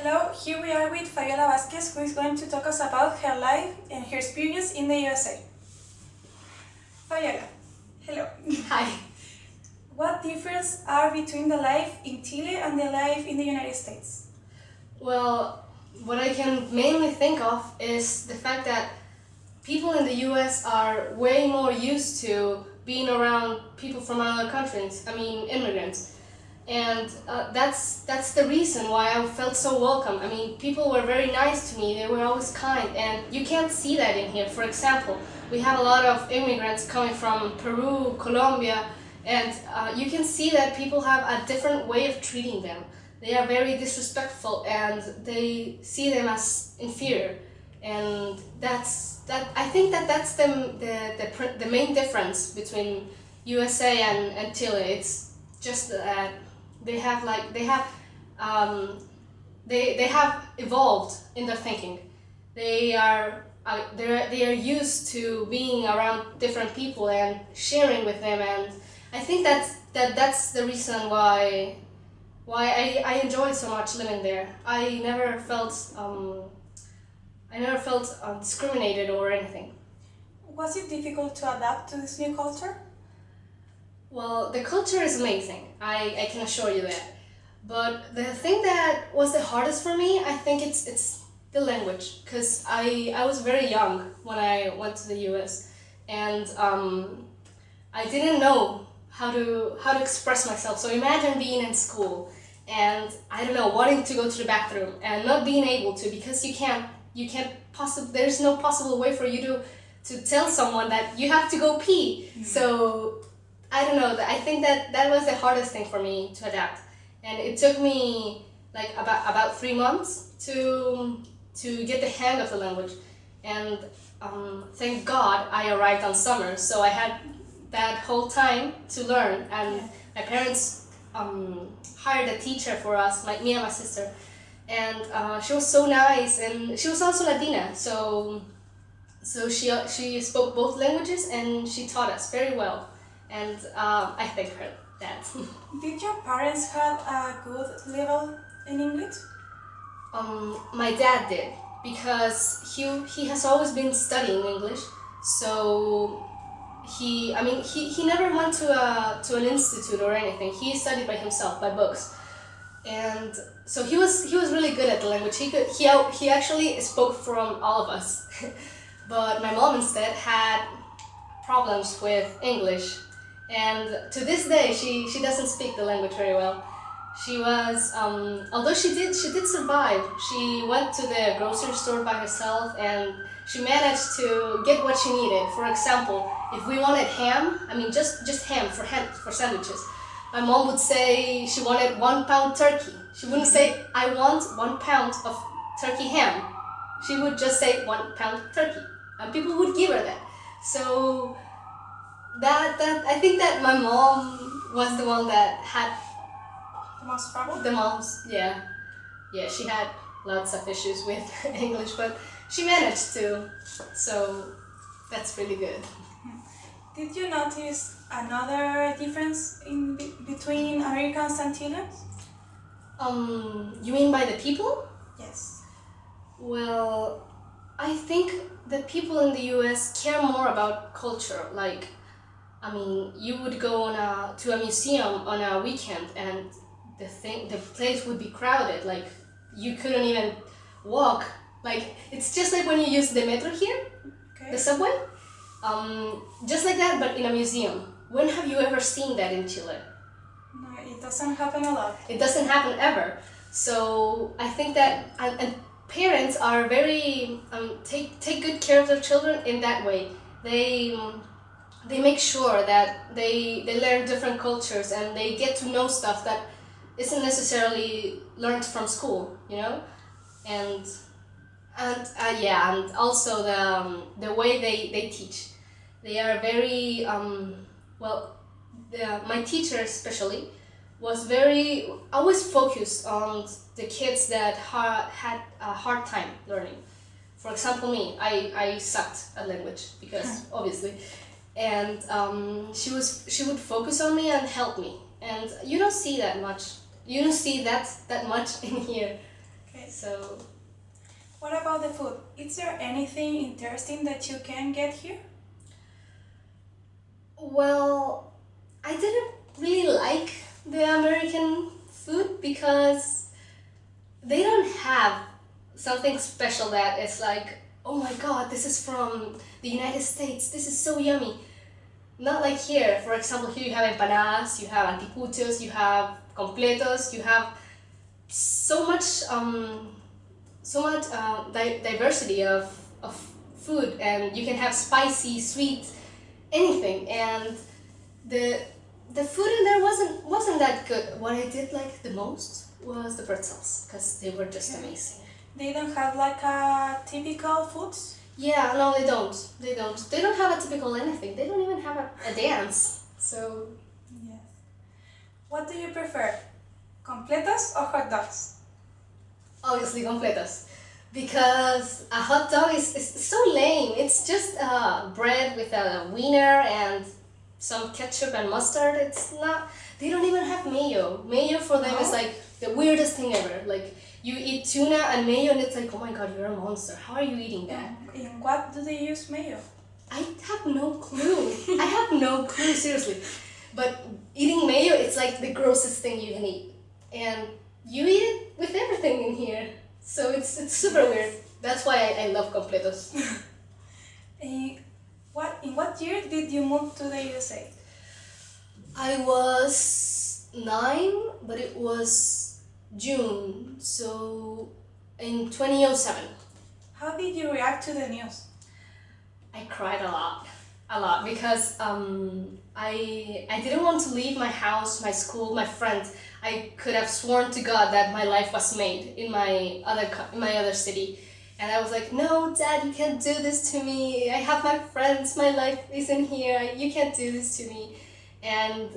Hello, here we are with Fabiola Vázquez, who is going to talk us about her life and her experience in the USA. Fabiola, hello. Hi. What difference are between the life in Chile and the life in the United States? Well, what I can mainly think of is the fact that people in the US are way more used to being around people from other countries, immigrants. And that's the reason why I felt so welcome. People were very nice to me, they were always kind, and you can't see that in here. For example, we have a lot of immigrants coming from Peru, Colombia, and you can see that people have a different way of treating them. They are very disrespectful and they see them as inferior. And I think that's the main difference between USA and Chile. It's just that they have evolved in their thinking. They are used to being around different people and sharing with them, and I think that's the reason why I enjoyed so much living there. I never felt discriminated or anything. Was it difficult to adapt to this new culture? Well, the culture is amazing, I can assure you that. But the thing that was the hardest for me, I think it's the language, because I was very young when I went to the US, and I didn't know how to express myself. So imagine being in school and, I don't know, wanting to go to the bathroom and not being able to, because there's no possible way for you to tell someone that you have to go pee. Mm-hmm. So I don't know, I think that was the hardest thing for me to adapt. And it took me like about 3 months to get the hang of the language. And thank God I arrived on summer, so I had that whole time to learn. And my parents hired a teacher for us, me and my sister. And she was so nice, and she was also Latina, so she spoke both languages and she taught us very well. And I thank her that. Did your parents have a good level in English? My dad did, because he has always been studying English. So he never went to an institute or anything. He studied by himself, by books. And so he was really good at the language. He actually spoke from all of us. But my mom instead had problems with English. And to this day, she doesn't speak the language very well. She was, although she did survive. She went to the grocery store by herself, and she managed to get what she needed. For example, if we wanted ham, just ham for sandwiches, my mom would say she wanted 1 pound turkey. She wouldn't say, I want 1 pound of turkey ham. She would just say 1 pound turkey, and people would give her that. So I think that my mom was the one that had the most trouble? The most, yeah. Yeah, she had lots of issues with English, but she managed to, so that's really good. Did you notice another difference between Americans and Chileans? You mean by the people? Yes. Well, I think the people in the US care more about culture. Like, you would go to a museum on a weekend, and the place would be crowded. Like, you couldn't even walk. Like, it's just like when you use the metro here, okay, the subway. Just like that, but in a museum. When have you ever seen that in Chile? No, it doesn't happen a lot. It doesn't happen ever. So I think that and parents are very take good care of their children in that way. They make sure that they learn different cultures, and they get to know stuff that isn't necessarily learned from school, you know, and also the way they teach. They are very my teacher especially was very always focused on the kids that had a hard time learning. For example, me, I sucked at language because obviously, and she would focus on me and help me, and you don't see that much. You don't see that much in here. Okay. So, What about the food? Is there anything interesting that you can get here? well, I didn't really like the American food because they don't have something special that is like, oh my god, this is from the United States, this is so yummy. Not like here. For example, here you have empanadas, you have anticuchos, you have completos, you have so much diversity of food, and you can have spicy, sweet, anything. And the food in there wasn't that good. What I did like the most was the pretzels because they were just amazing. They don't have like a typical foods? Yeah, no, they don't. They don't. They don't have a typical anything. They don't even have a dance. So Yes. What do you prefer? Completos or hot dogs? obviously completos, because a hot dog is so lame. It's just bread with a wiener and some ketchup and mustard. It's not. They don't even have mayo. Mayo for them is No? like the weirdest thing ever. Like you eat tuna and mayo, and it's like, oh my god, you're a monster. How are you eating that? In what do they use mayo? I have no clue. I have no clue, seriously. But eating mayo, it's like the grossest thing you can eat. And you eat it with everything in here. So it's super weird. That's why I love completos. In what year did you move to the USA? I was 9, but it was June, so in 2007. How did you react to the news? I cried a lot, because I didn't want to leave my house, my school, my friends. I could have sworn to God that my life was made in my other city, and I was like, no, Dad, you can't do this to me. I have my friends. My life isn't here. You can't do this to me. And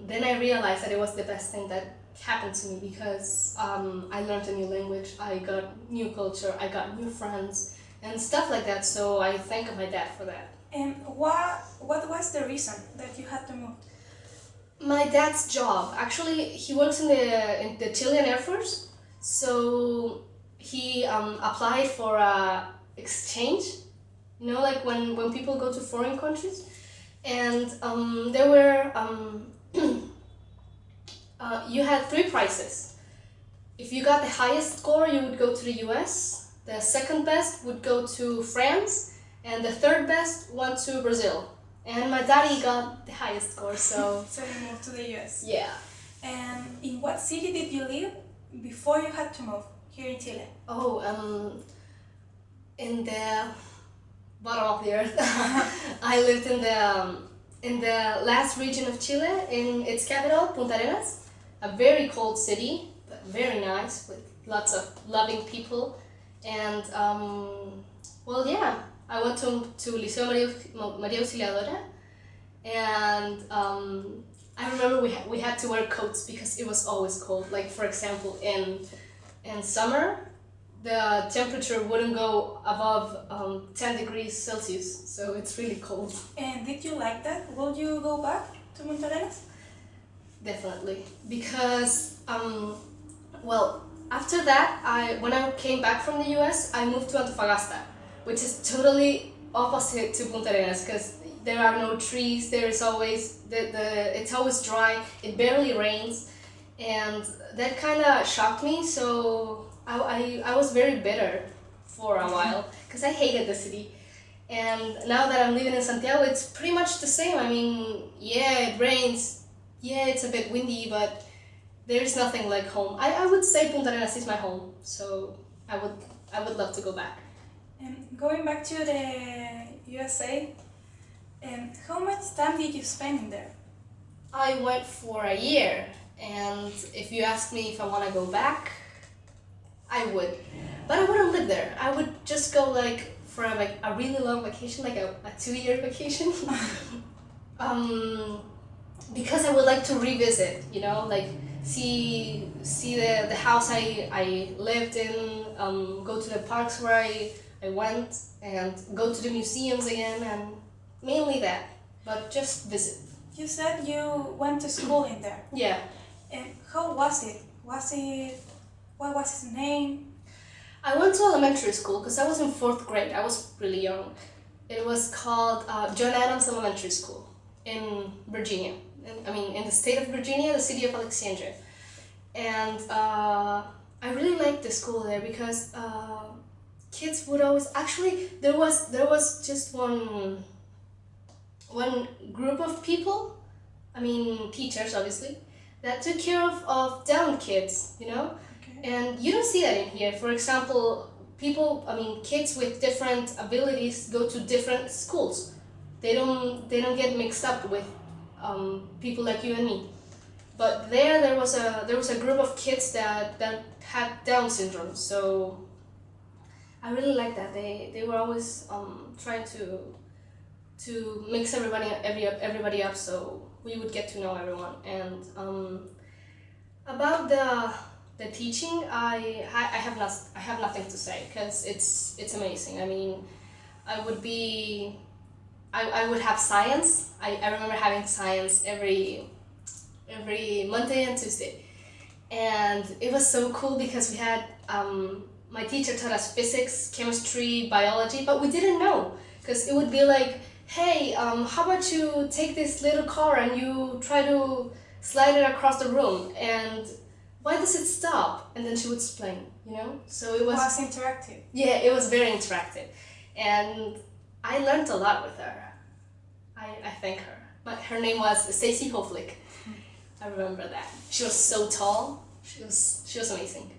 then I realized that it was the best thing that happened to me, because I learned a new language. I got new culture. I got new friends and stuff like that. So I thank my dad for that. And what was the reason that you had to move? My dad's job, actually, he works in the Chilean Air Force. So he applied for a exchange, you know, like when people go to foreign countries. And there were you had 3 prizes. If you got the highest score, you would go to the US. The second best would go to France, and the third best went to Brazil. And my daddy got the highest score, so So you moved to the US. yeah. And in what city did you live before you had to move here in Chile? Oh, in the bottom of the earth. I lived in the last region of Chile, in its capital, Punta Arenas, a very cold city, but very nice, with lots of loving people. And well, yeah, I went to Liceo María Auxiliadora, and I remember we had to wear coats because it was always cold. Like, for example, in summer, the temperature wouldn't go above 10 degrees Celsius, so it's really cold. And did you like that? Will you go back to Punta Arenas? Definitely, because well, after that, when I came back from the US, I moved to Antofagasta, which is totally opposite to Punta Arenas, because there are no trees. There is always it's always dry. It barely rains, and that kind of shocked me. So I was very bitter for a while because I hated the city. And now that I'm living in Santiago, it's pretty much the same. I mean, yeah, it rains. Yeah, it's a bit windy, but there's nothing like home. I would say Punta Arenas is my home, so I would love to go back. And going back to the USA, and how much time did you spend in there? I went for a year, and if you ask me if I want to go back, I would. But I wouldn't live there. I would just go like for a really long vacation, like a 2-year vacation. Because I would like to revisit, you know, like see the house I lived in, go to the parks where I went, and go to the museums again, and mainly that, but just visit. You said you went to school in there. Yeah. And how was it? Was it What was his name? I went to elementary school because I was in 4th grade. I was really young. It was called John Adams Elementary School in Virginia. In the state of Virginia, the city of Alexandria. And I really liked the school there because kids would always, actually there was just one group of people, teachers obviously, that took care of down kids, you know. Okay. And you don't see that in here. For example, kids with different abilities go to different schools. They don't get mixed up with people like you and me. But there was a group of kids that had Down syndrome. So I really liked that. They were always trying to mix everybody up, so we would get to know everyone. And about the teaching, I have nothing to say because it's amazing. I would have science. I remember having science every Monday and Tuesday, and it was so cool because we had my teacher taught us physics, chemistry, biology, but we didn't know because it would be like, hey, how about you take this little car and you try to slide it across the room, and why does it stop? And then she would explain, you know. So it was interactive. Yeah, it was very interactive, and I learned a lot with her. I thank her. Her name was Stacy Hoflick. I remember that. She was so tall. She was amazing.